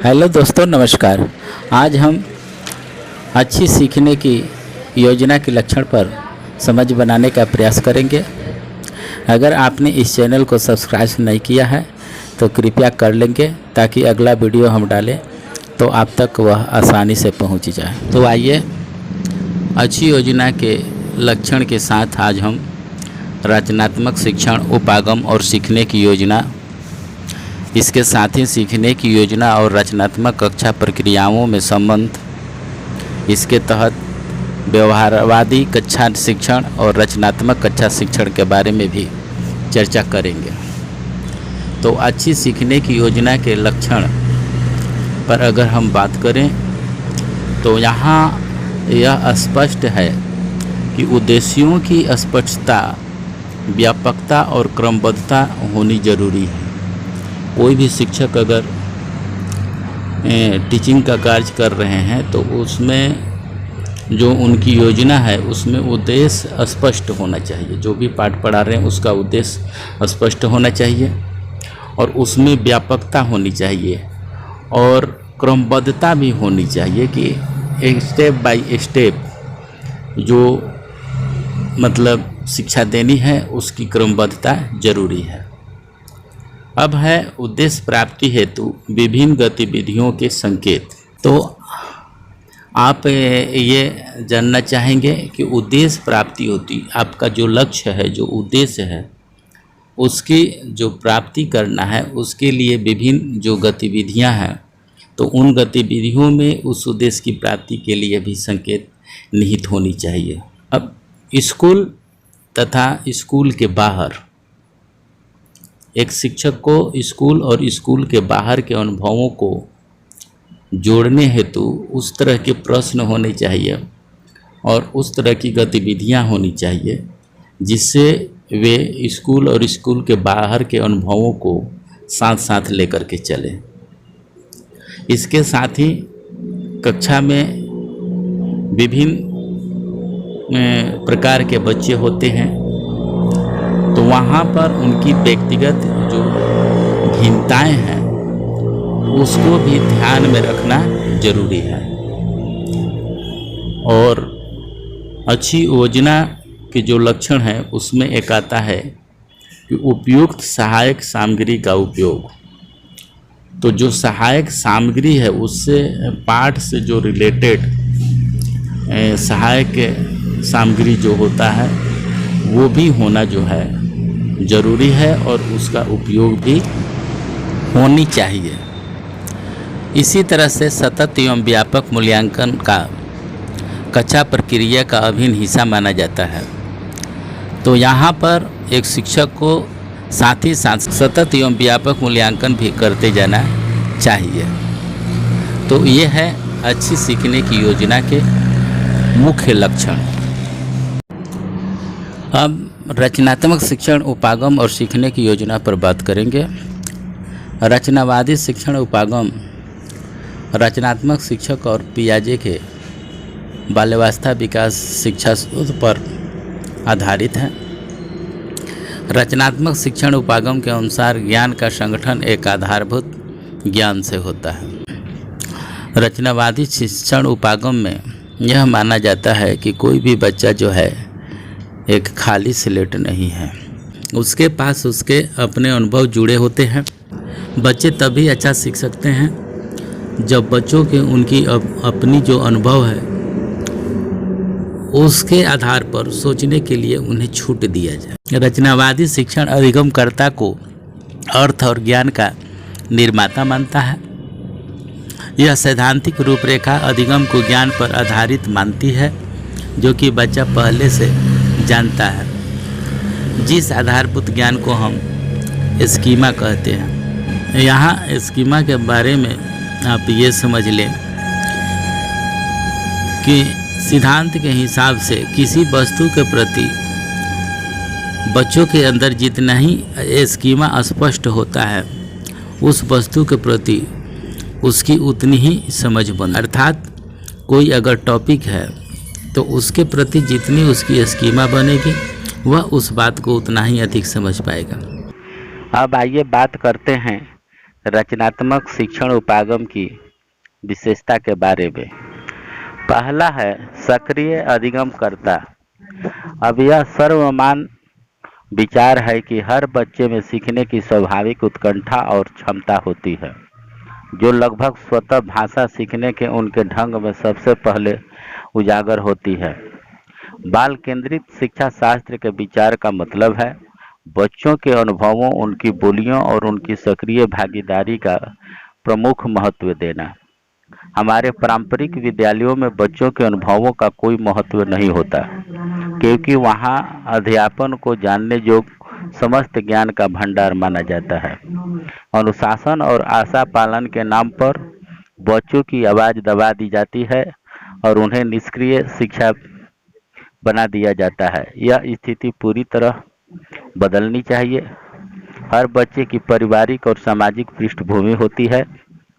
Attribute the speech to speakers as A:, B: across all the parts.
A: Hello दोस्तों, नमस्कार। आज हम अच्छी सीखने की योजना के लक्षण पर समझ बनाने का प्रयास करेंगे। अगर आपने इस चैनल को सब्सक्राइब नहीं किया है तो कृपया कर लेंगे, ताकि अगला वीडियो हम डालें तो आप तक वह आसानी से पहुंच जाए। तो आइए, अच्छी योजना के लक्षण के साथ आज हम रचनात्मक शिक्षण, उपागम और सीखने की योजना, इसके साथ ही सीखने की योजना और रचनात्मक कक्षा प्रक्रियाओं में संबंध, इसके तहत व्यवहारवादी कक्षा शिक्षण और रचनात्मक कक्षा शिक्षण के बारे में भी चर्चा करेंगे। तो अच्छी सीखने की योजना के लक्षण पर अगर हम बात करें तो यहाँ यह स्पष्ट है कि उद्देश्यों की स्पष्टता, व्यापकता और क्रमबद्धता होनी जरूरी है। कोई भी शिक्षक अगर टीचिंग का कार्य कर रहे हैं तो उसमें जो उनकी योजना है उसमें उद्देश्य स्पष्ट होना चाहिए। जो भी पाठ पढ़ा रहे हैं उसका उद्देश्य स्पष्ट होना चाहिए और उसमें व्यापकता होनी चाहिए और क्रमबद्धता भी होनी चाहिए कि एक स्टेप बाय स्टेप जो मतलब शिक्षा देनी है उसकी क्रमबद्धता जरूरी है। अब है उद्देश्य प्राप्ति हेतु विभिन्न गतिविधियों के संकेत। तो आप ये जानना चाहेंगे कि उद्देश्य प्राप्ति होती, आपका जो लक्ष्य है, जो उद्देश्य है, उसकी जो प्राप्ति करना है उसके लिए विभिन्न जो गतिविधियां हैं, तो उन गतिविधियों में उस उद्देश्य की प्राप्ति के लिए भी संकेत निहित होनी चाहिए। अब स्कूल तथा स्कूल के बाहर, एक शिक्षक को स्कूल और स्कूल के बाहर के अनुभवों को जोड़ने हेतु उस तरह के प्रश्न होने चाहिए और उस तरह की गतिविधियां होनी चाहिए जिससे वे स्कूल और स्कूल के बाहर के अनुभवों को साथ साथ लेकर के चलें। इसके साथ ही कक्षा में विभिन्न प्रकार के बच्चे होते हैं, तो वहाँ पर उनकी व्यक्तिगत जो भिन्नताएं हैं उसको भी ध्यान में रखना जरूरी है। और अच्छी योजना के जो लक्षण हैं उसमें एक आता है कि उपयुक्त सहायक सामग्री का उपयोग। तो जो सहायक सामग्री है उससे पाठ से जो रिलेटेड सहायक सामग्री जो होता है वो भी होना जो है जरूरी है और उसका उपयोग भी होनी चाहिए। इसी तरह से सतत एवं व्यापक मूल्यांकन का कक्षा प्रक्रिया का अभिन्न हिस्सा माना जाता है। तो यहाँ पर एक शिक्षक को साथ ही साथ सतत एवं व्यापक मूल्यांकन भी करते जाना चाहिए। तो ये है अच्छी सीखने की योजना के मुख्य लक्षण। अब रचनात्मक शिक्षण, उपागम और सीखने की योजना पर बात करेंगे। रचनावादी शिक्षण उपागम रचनात्मक शिक्षक और पियाजे के बाल्यावस्था विकास शिक्षा शोध पर आधारित है। रचनात्मक शिक्षण उपागम के अनुसार ज्ञान का संगठन एक आधारभूत ज्ञान से होता है। रचनावादी शिक्षण उपागम में यह माना जाता है कि कोई भी बच्चा जो है एक खाली स्लेट नहीं है, उसके पास उसके अपने अनुभव जुड़े होते हैं। बच्चे तभी अच्छा सीख सकते हैं जब बच्चों के उनकी अपनी जो अनुभव है उसके आधार पर सोचने के लिए उन्हें छूट दिया जाए। रचनावादी शिक्षण अधिगमकर्ता को अर्थ और ज्ञान का निर्माता मानता है। यह सैद्धांतिक रूपरेखा अधिगम को ज्ञान पर आधारित मानती है, जो कि बच्चा पहले से जानता है, जिस आधारभूत ज्ञान को हम स्कीमा कहते हैं। यहाँ स्कीमा के बारे में आप ये समझ लें कि सिद्धांत के हिसाब से किसी वस्तु के प्रति बच्चों के अंदर जितना ही स्कीमा स्पष्ट होता है, उस वस्तु के प्रति उसकी उतनी ही समझ बन। अर्थात कोई अगर टॉपिक है तो उसके प्रति जितनी उसकी स्कीमा बनेगी वह उस बात को उतना ही अधिक समझ पाएगा। अब आइए बात करते हैं रचनात्मक शिक्षण उपागम की विशेषता के बारे में। पहला है सक्रिय अधिगमकर्ता। अब यह सर्वमान्य विचार है कि हर बच्चे में सीखने की स्वाभाविक उत्कंठा और क्षमता होती है, जो लगभग स्वतः भाषा सीखने के उनके ढंग में सबसे पहले उजागर होती है। बाल केंद्रित शिक्षा शास्त्र के विचार का मतलब है बच्चों के अनुभवों, उनकी बोलियों और उनकी सक्रिय भागीदारी का प्रमुख महत्व देना। हमारे पारंपरिक विद्यालयों में बच्चों के अनुभवों का कोई महत्व नहीं होता, क्योंकि वहाँ अध्यापन को जानने योग्य समस्त ज्ञान का भंडार माना जाता है। अनुशासन और आशा पालन के नाम पर बच्चों की आवाज़ दबा दी जाती है और उन्हें निष्क्रिय शिक्षा बना दिया जाता है। यह स्थिति पूरी तरह बदलनी चाहिए। हर बच्चे की पारिवारिक और सामाजिक पृष्ठभूमि होती है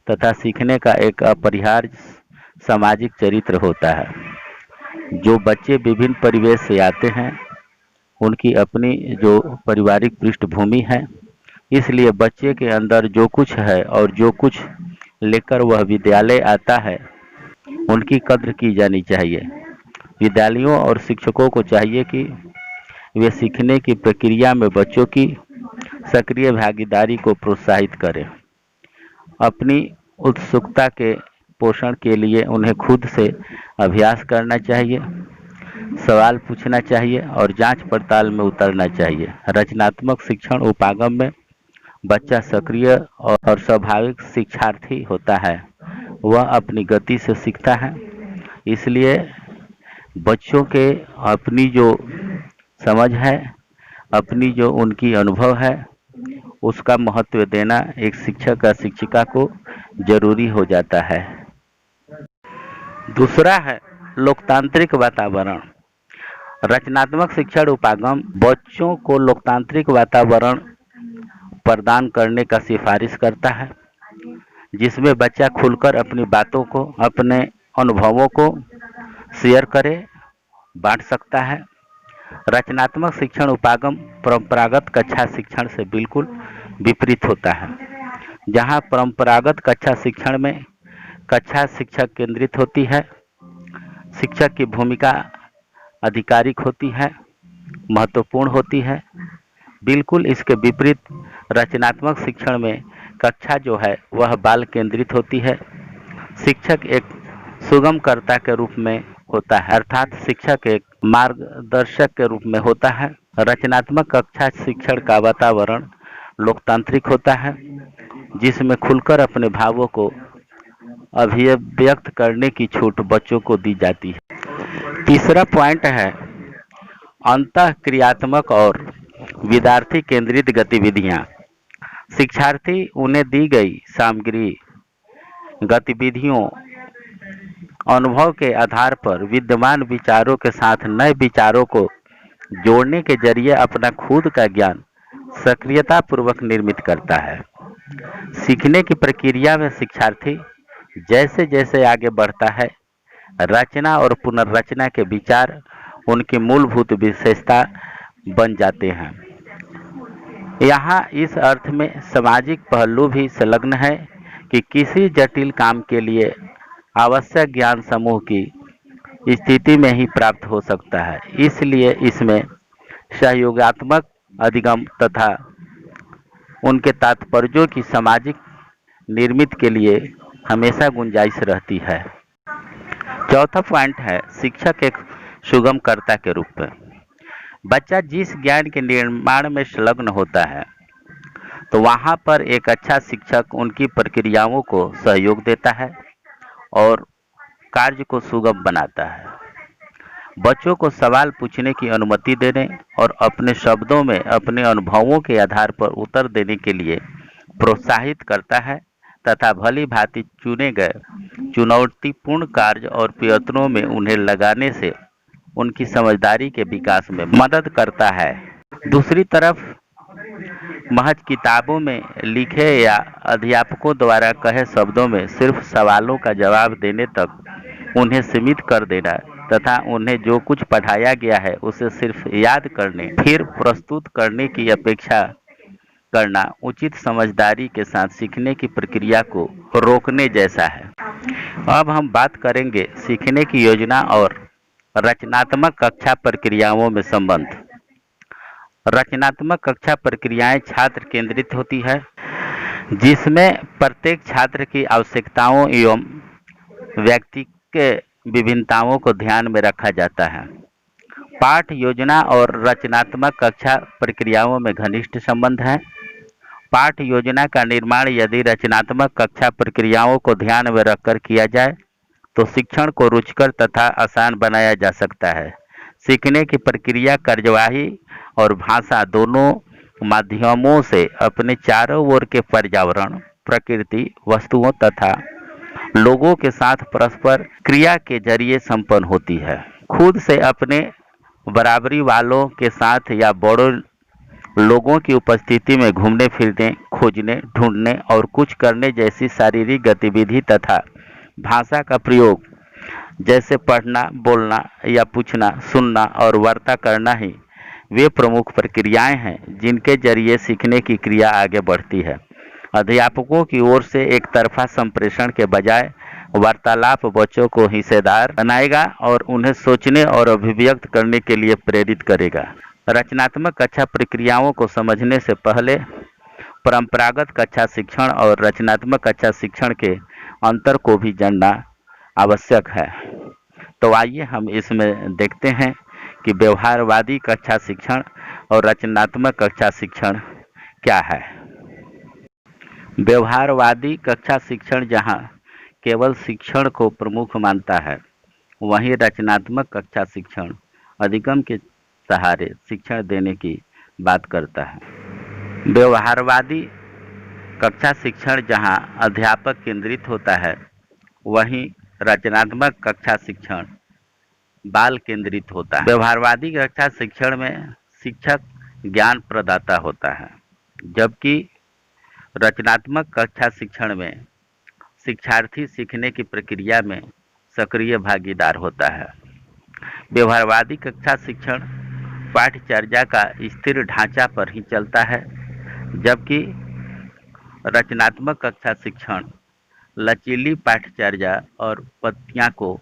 A: तथा सीखने का एक अपरिहार्य सामाजिक चरित्र होता है। जो बच्चे विभिन्न परिवेश से आते हैं उनकी अपनी जो पारिवारिक पृष्ठभूमि है, इसलिए बच्चे के अंदर जो कुछ है और जो कुछ लेकर वह विद्यालय आता है उनकी कद्र की जानी चाहिए। विद्यालयों और शिक्षकों को चाहिए कि वे सीखने की प्रक्रिया में बच्चों की सक्रिय भागीदारी को प्रोत्साहित करें। अपनी उत्सुकता के पोषण के लिए उन्हें खुद से अभ्यास करना चाहिए, सवाल पूछना चाहिए और जांच पड़ताल में उतरना चाहिए। रचनात्मक शिक्षण उपागम में बच्चा सक्रिय और स्वाभाविक शिक्षार्थी होता है। वह अपनी गति से सीखता है, इसलिए बच्चों के अपनी जो समझ है, अपनी जो उनकी अनुभव है, उसका महत्व देना एक शिक्षक या शिक्षिका को जरूरी हो जाता है। दूसरा है लोकतांत्रिक वातावरण। रचनात्मक शिक्षण उपागम बच्चों को लोकतांत्रिक वातावरण प्रदान करने का सिफारिश करता है, जिसमें बच्चा खुलकर अपनी बातों को, अपने अनुभवों को शेयर करे, बांट सकता है। रचनात्मक शिक्षण उपागम परंपरागत कक्षा शिक्षण से बिल्कुल विपरीत होता है, जहाँ परंपरागत कक्षा शिक्षण में कक्षा शिक्षक केंद्रित होती है, शिक्षक की भूमिका आधिकारिक होती है, महत्वपूर्ण होती है। बिल्कुल इसके विपरीत रचनात्मक शिक्षण में कक्षा जो है वह बाल केंद्रित होती है। शिक्षक एक सुगमकर्ता के रूप में होता है, अर्थात शिक्षक एक मार्गदर्शक के रूप में होता है। रचनात्मक कक्षा शिक्षण का वातावरण लोकतांत्रिक होता है, जिसमें खुलकर अपने भावों को अभिव्यक्त करने की छूट बच्चों को दी जाती है। तीसरा पॉइंट है अंतःक्रियात्मक और विद्यार्थी केंद्रित गतिविधियां। शिक्षार्थी उन्हें दी गई सामग्री, गतिविधियों, अनुभव के आधार पर विद्यमान विचारों के साथ नए विचारों को जोड़ने के जरिए अपना खुद का ज्ञान सक्रियतापूर्वक निर्मित करता है। सीखने की प्रक्रिया में शिक्षार्थी जैसे जैसे आगे बढ़ता है, रचना और पुनर्रचना के विचार उनकी मूलभूत विशेषता बन जाते हैं। यहाँ इस अर्थ में सामाजिक पहलू भी संलग्न है कि किसी जटिल काम के लिए आवश्यक ज्ञान समूह की स्थिति में ही प्राप्त हो सकता है। इसलिए इसमें सहयोगात्मक अधिगम तथा उनके तात्पर्यों की सामाजिक निर्मित के लिए हमेशा गुंजाइश रहती है। चौथा पॉइंट है शिक्षक एक सुगमकर्ता के रूप में। बच्चा जिस ज्ञान के निर्माण में संलग्न होता है, तो वहाँ पर एक अच्छा शिक्षक उनकी प्रक्रियाओं को सहयोग देता है और कार्य को सुगम बनाता है। बच्चों को सवाल पूछने की अनुमति देने और अपने शब्दों में अपने अनुभवों के आधार पर उत्तर देने के लिए प्रोत्साहित करता है तथा भली भांति चुने गए चुनौतीपूर्ण कार्य और प्रयत्नों में उन्हें लगाने से उनकी समझदारी के विकास में मदद करता है। दूसरी तरफ महज किताबों में लिखे या अध्यापकों द्वारा कहे शब्दों में सिर्फ सवालों का जवाब देने तक उन्हें सीमित कर देना तथा उन्हें जो कुछ पढ़ाया गया है उसे सिर्फ याद करने फिर प्रस्तुत करने की अपेक्षा करना उचित समझदारी के साथ सीखने की प्रक्रिया को रोकने जैसा है। अब हम बात करेंगे सीखने की योजना और रचनात्मक कक्षा प्रक्रियाओं में संबंध। रचनात्मक कक्षा प्रक्रियाएं छात्र केंद्रित होती है, जिसमें प्रत्येक छात्र की आवश्यकताओं एवं व्यक्ति के विभिन्नताओं को ध्यान में रखा जाता है। पाठ योजना और रचनात्मक कक्षा प्रक्रियाओं में घनिष्ठ संबंध है। पाठ योजना का निर्माण यदि रचनात्मक कक्षा प्रक्रियाओं को ध्यान में रखकर किया जाए तो शिक्षण को रुचिकर तथा आसान बनाया जा सकता है। सीखने की प्रक्रिया कार्यवाही और भाषा दोनों माध्यमों से अपने चारों ओर के पर्यावरण, प्रकृति, वस्तुओं तथा लोगों के साथ परस्पर क्रिया के जरिए संपन्न होती है। खुद से अपने बराबरी वालों के साथ या बड़ों लोगों की उपस्थिति में घूमने फिरने, खोजने, ढूंढने और कुछ करने जैसी शारीरिक गतिविधि तथा भाषा का प्रयोग जैसे पढ़ना, बोलना या पूछना, सुनना और वार्ता करना ही वे प्रमुख प्रक्रियाएं हैं जिनके जरिए सीखने की क्रिया आगे बढ़ती है। अध्यापकों की ओर से एक तरफा संप्रेषण के बजाय वार्तालाप बच्चों को हिस्सेदार बनाएगा और उन्हें सोचने और अभिव्यक्त करने के लिए प्रेरित करेगा। रचनात्मक कक्षा प्रक्रियाओं को समझने से पहले परंपरागत कक्षा शिक्षण और रचनात्मक कक्षा शिक्षण के अंतर को भी जानना आवश्यक है। तो आइए हम इसमें देखते हैं कि व्यवहारवादी कक्षा शिक्षण और रचनात्मक कक्षा शिक्षण क्या है। व्यवहारवादी कक्षा शिक्षण जहां केवल शिक्षण को प्रमुख मानता है, वहीं रचनात्मक कक्षा शिक्षण अधिगम के सहारे शिक्षण देने की बात करता है। व्यवहारवादी कक्षा शिक्षण जहां अध्यापक केंद्रित होता है, वहीं रचनात्मक कक्षा शिक्षण बाल केंद्रित होता है। व्यवहारवादी कक्षा शिक्षण में शिक्षक ज्ञान प्रदाता होता है, जबकि रचनात्मक कक्षा शिक्षण में शिक्षार्थी सीखने की प्रक्रिया में सक्रिय भागीदार होता है। व्यवहारवादी कक्षा शिक्षण पाठ्यचर्या का स्थिर ढांचा पर ही चलता है, जबकि रचनात्मक कक्षा शिक्षण लचीली पाठ्यचर्या और पद्धतियों को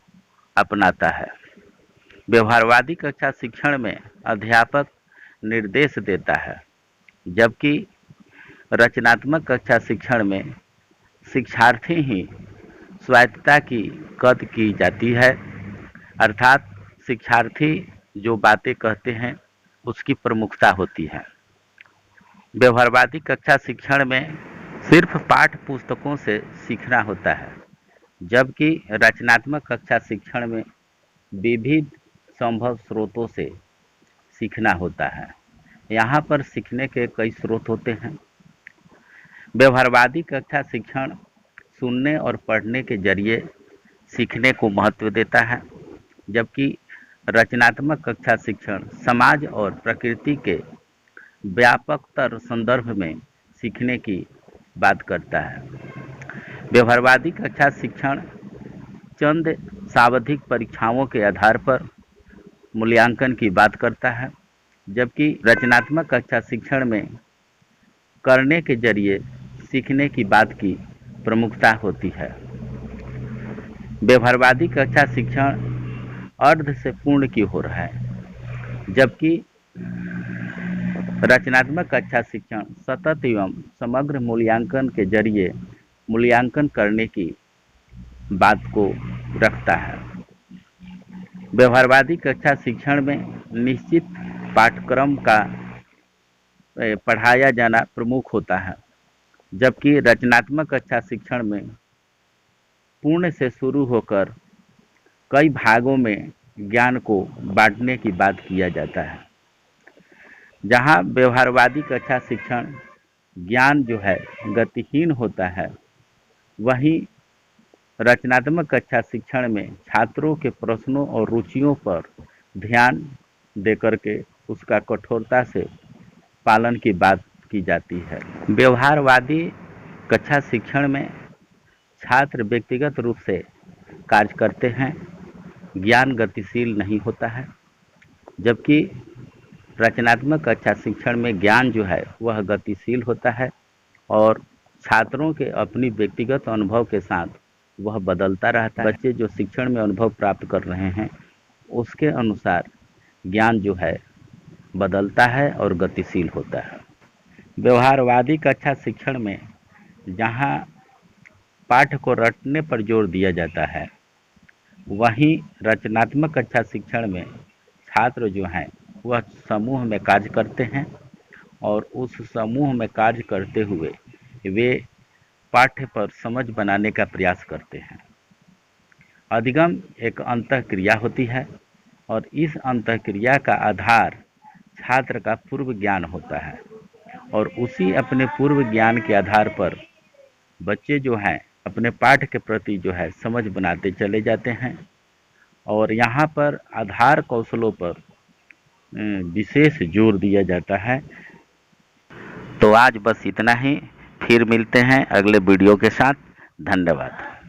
A: अपनाता है। व्यवहारवादी कक्षा शिक्षण में अध्यापक निर्देश देता है, जबकि रचनात्मक कक्षा शिक्षण में शिक्षार्थी ही स्वायत्तता की कद की जाती है, अर्थात शिक्षार्थी जो बातें कहते हैं उसकी प्रमुखता होती है। व्यवहारवादी कक्षा शिक्षण में सिर्फ पाठ्य पुस्तकों से सीखना होता है, जबकि रचनात्मक कक्षा शिक्षण में विविध संभव स्रोतों से सीखना होता है। यहाँ पर सीखने के कई स्रोत होते हैं। व्यवहारवादी कक्षा शिक्षण सुनने और पढ़ने के जरिए सीखने को महत्व देता है, जबकि रचनात्मक कक्षा शिक्षण समाज और प्रकृति के व्यापकतर संदर्भ में सीखने की बात करता है। व्यवहारवादी कक्षा शिक्षण चंद सावधिक परीक्षाओं के आधार पर मूल्यांकन की बात करता है, जबकि रचनात्मक कक्षा शिक्षण में करने के जरिए सीखने की बात की प्रमुखता होती है। व्यवहारवादी कक्षा शिक्षण अर्ध से पूर्ण की ओर है, जबकि रचनात्मक कक्षा शिक्षण सतत एवं समग्र मूल्यांकन के जरिए मूल्यांकन करने की बात को रखता है। व्यवहारवादी कक्षा शिक्षण में निश्चित पाठ्यक्रम का पढ़ाया जाना प्रमुख होता है, जबकि रचनात्मक कक्षा शिक्षण में पूर्ण से शुरू होकर कई भागों में ज्ञान को बांटने की बात किया जाता है। जहाँ व्यवहारवादी कक्षा शिक्षण ज्ञान जो है गतिहीन होता है, वहीं रचनात्मक कक्षा शिक्षण में छात्रों के प्रश्नों और रुचियों पर ध्यान देकर के उसका कठोरता से पालन की बात की जाती है। व्यवहारवादी कक्षा शिक्षण में छात्र व्यक्तिगत रूप से कार्य करते हैं, ज्ञान गतिशील नहीं होता है, जबकि रचनात्मक कक्षा शिक्षण में ज्ञान जो है वह गतिशील होता है और छात्रों के अपनी व्यक्तिगत अनुभव के साथ वह बदलता रहता है। बच्चे जो शिक्षण में अनुभव प्राप्त कर रहे हैं उसके अनुसार ज्ञान जो है बदलता है और गतिशील होता है। व्यवहारवादी कक्षा शिक्षण में जहाँ पाठ को रटने पर जोर दिया जाता है, वहीं रचनात्मक कक्षा शिक्षण में छात्र जो हैं वह समूह में कार्य करते हैं और उस समूह में कार्य करते हुए वे पाठ्य पर समझ बनाने का प्रयास करते हैं। अधिगम एक अंतःक्रिया होती है और इस अंतःक्रिया का आधार छात्र का पूर्व ज्ञान होता है और उसी अपने पूर्व ज्ञान के आधार पर बच्चे जो हैं अपने पाठ के प्रति जो है समझ बनाते चले जाते हैं और यहाँ पर आधार कौशलों पर विशेष जोर दिया जाता है। तो आज बस इतना ही, फिर मिलते हैं अगले वीडियो के साथ। धन्यवाद।